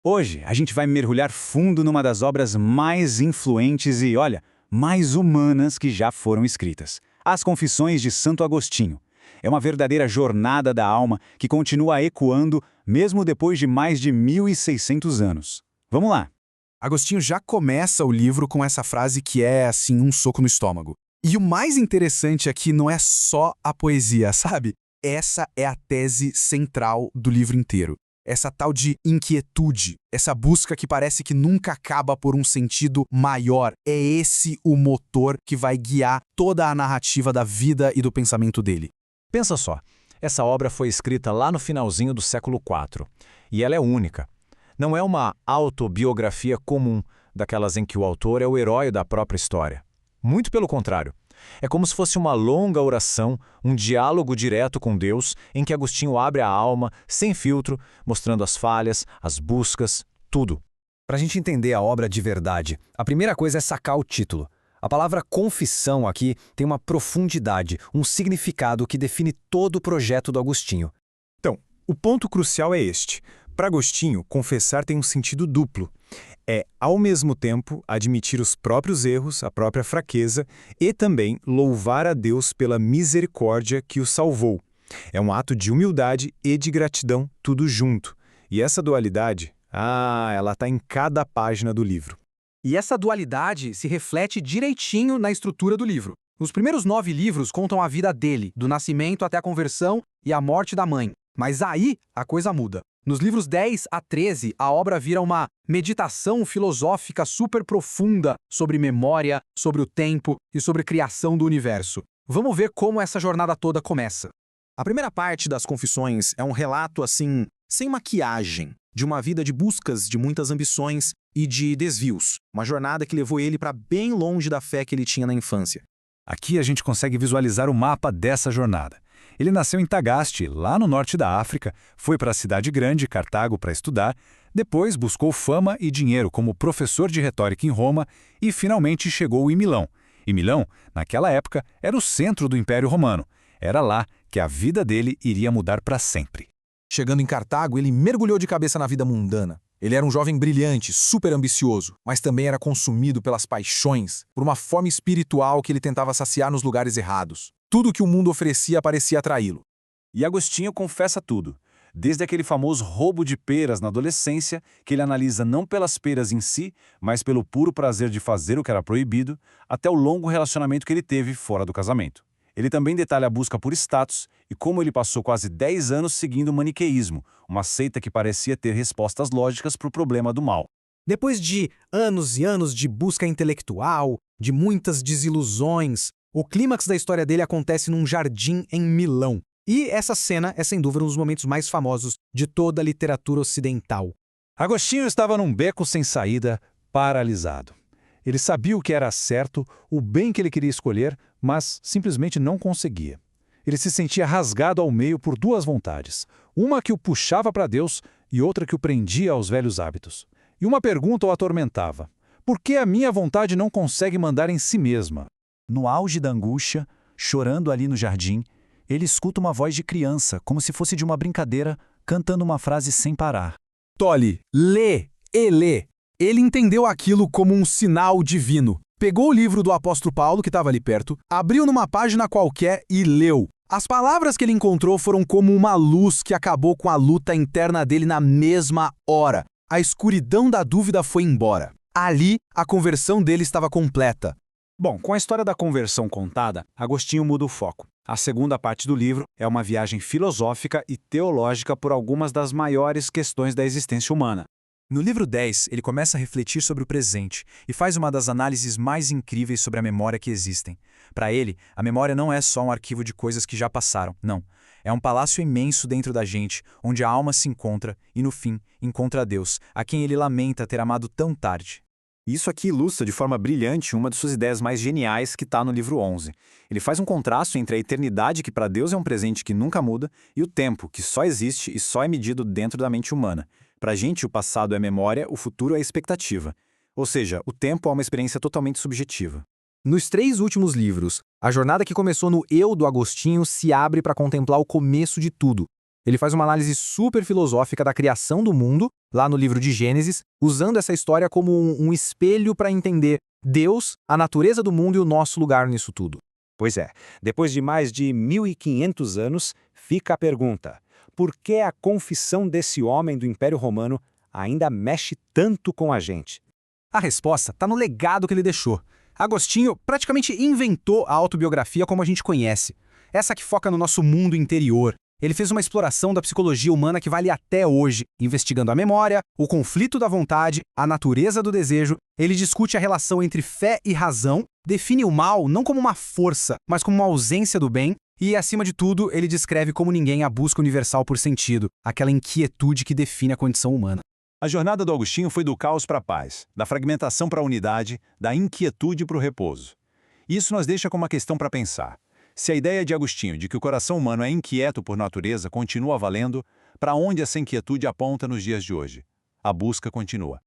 Hoje, a gente vai mergulhar fundo numa das obras mais influentes e, olha, mais humanas que já foram escritas. As Confissões de Santo Agostinho. É uma verdadeira jornada da alma que continua ecoando mesmo depois de mais de 1.600 anos. Vamos lá! Agostinho já começa o livro com essa frase que é, assim, um soco no estômago. E o mais interessante aqui não é só a poesia, sabe? Essa é a tese central do livro inteiro. Essa tal de inquietude, essa busca que parece que nunca acaba por um sentido maior. É esse o motor que vai guiar toda a narrativa da vida e do pensamento dele. Pensa só, essa obra foi escrita lá no finalzinho do século IV, e ela é única. Não é uma autobiografia comum, daquelas em que o autor é o herói da própria história. Muito pelo contrário. É como se fosse uma longa oração, um diálogo direto com Deus, em que Agostinho abre a alma, sem filtro, mostrando as falhas, as buscas, tudo. Para a gente entender a obra de verdade, a primeira coisa é sacar o título. A palavra confissão aqui tem uma profundidade, um significado que define todo o projeto do Agostinho. Então, o ponto crucial é este. Para Agostinho, confessar tem um sentido duplo. É, ao mesmo tempo, admitir os próprios erros, a própria fraqueza e também louvar a Deus pela misericórdia que o salvou. É um ato de humildade e de gratidão, tudo junto. E essa dualidade, ela está em cada página do livro. E essa dualidade se reflete direitinho na estrutura do livro. Os primeiros 9 livros contam a vida dele, do nascimento até a conversão e a morte da mãe. Mas aí a coisa muda. Nos livros 10 a 13, a obra vira uma meditação filosófica super profunda sobre memória, sobre o tempo e sobre criação do universo. Vamos ver como essa jornada toda começa. A primeira parte das Confissões é um relato, assim, sem maquiagem, de uma vida de buscas, de muitas ambições e de desvios. Uma jornada que levou ele para bem longe da fé que ele tinha na infância. Aqui a gente consegue visualizar o mapa dessa jornada. Ele nasceu em Tagaste, lá no norte da África, foi para a cidade grande, Cartago, para estudar, depois buscou fama e dinheiro como professor de retórica em Roma e finalmente chegou em Milão. E Milão, naquela época, era o centro do Império Romano. Era lá que a vida dele iria mudar para sempre. Chegando em Cartago, ele mergulhou de cabeça na vida mundana. Ele era um jovem brilhante, super ambicioso, mas também era consumido pelas paixões, por uma fome espiritual que ele tentava saciar nos lugares errados. Tudo que o mundo oferecia parecia atraí-lo. E Agostinho confessa tudo, desde aquele famoso roubo de peras na adolescência, que ele analisa não pelas peras em si, mas pelo puro prazer de fazer o que era proibido, até o longo relacionamento que ele teve fora do casamento. Ele também detalha a busca por status e como ele passou quase 10 anos seguindo o maniqueísmo, uma seita que parecia ter respostas lógicas para o problema do mal. Depois de anos e anos de busca intelectual, de muitas desilusões, o clímax da história dele acontece num jardim em Milão. E essa cena é sem dúvida um dos momentos mais famosos de toda a literatura ocidental. Agostinho estava num beco sem saída, paralisado. Ele sabia o que era certo, o bem que ele queria escolher, mas simplesmente não conseguia. Ele se sentia rasgado ao meio por duas vontades, uma que o puxava para Deus e outra que o prendia aos velhos hábitos. E uma pergunta o atormentava: por que a minha vontade não consegue mandar em si mesma? No auge da angústia, chorando ali no jardim, ele escuta uma voz de criança, como se fosse de uma brincadeira, cantando uma frase sem parar. Tolly, lê e lê. Ele entendeu aquilo como um sinal divino. Pegou o livro do apóstolo Paulo, que estava ali perto, abriu numa página qualquer e leu. As palavras que ele encontrou foram como uma luz que acabou com a luta interna dele na mesma hora. A escuridão da dúvida foi embora. Ali, a conversão dele estava completa. Bom, com a história da conversão contada, Agostinho muda o foco. A segunda parte do livro é uma viagem filosófica e teológica por algumas das maiores questões da existência humana. No livro 10, ele começa a refletir sobre o presente e faz uma das análises mais incríveis sobre a memória que existem. Para ele, a memória não é só um arquivo de coisas que já passaram, não. É um palácio imenso dentro da gente, onde a alma se encontra e, no fim, encontra Deus, a quem ele lamenta ter amado tão tarde. Isso aqui ilustra de forma brilhante uma de suas ideias mais geniais que está no livro 11. Ele faz um contraste entre a eternidade, que para Deus é um presente que nunca muda, e o tempo, que só existe e só é medido dentro da mente humana. Para a gente, o passado é memória, o futuro é expectativa. Ou seja, o tempo é uma experiência totalmente subjetiva. Nos 3 últimos livros, a jornada que começou no eu do Agostinho se abre para contemplar o começo de tudo. Ele faz uma análise super filosófica da criação do mundo, lá no livro de Gênesis, usando essa história como um espelho para entender Deus, a natureza do mundo e o nosso lugar nisso tudo. Pois é, depois de mais de 1500 anos, fica a pergunta: por que a confissão desse homem do Império Romano ainda mexe tanto com a gente? A resposta está no legado que ele deixou. Agostinho praticamente inventou a autobiografia como a gente conhece. Essa que foca no nosso mundo interior. Ele fez uma exploração da psicologia humana que vale até hoje, investigando a memória, o conflito da vontade, a natureza do desejo. Ele discute a relação entre fé e razão, define o mal não como uma força, mas como uma ausência do bem, e, acima de tudo, ele descreve como ninguém a busca universal por sentido, aquela inquietude que define a condição humana. A jornada do Agostinho foi do caos para a paz, da fragmentação para a unidade, da inquietude para o repouso. Isso nos deixa com uma questão para pensar. Se a ideia de Agostinho de que o coração humano é inquieto por natureza continua valendo, para onde essa inquietude aponta nos dias de hoje? A busca continua.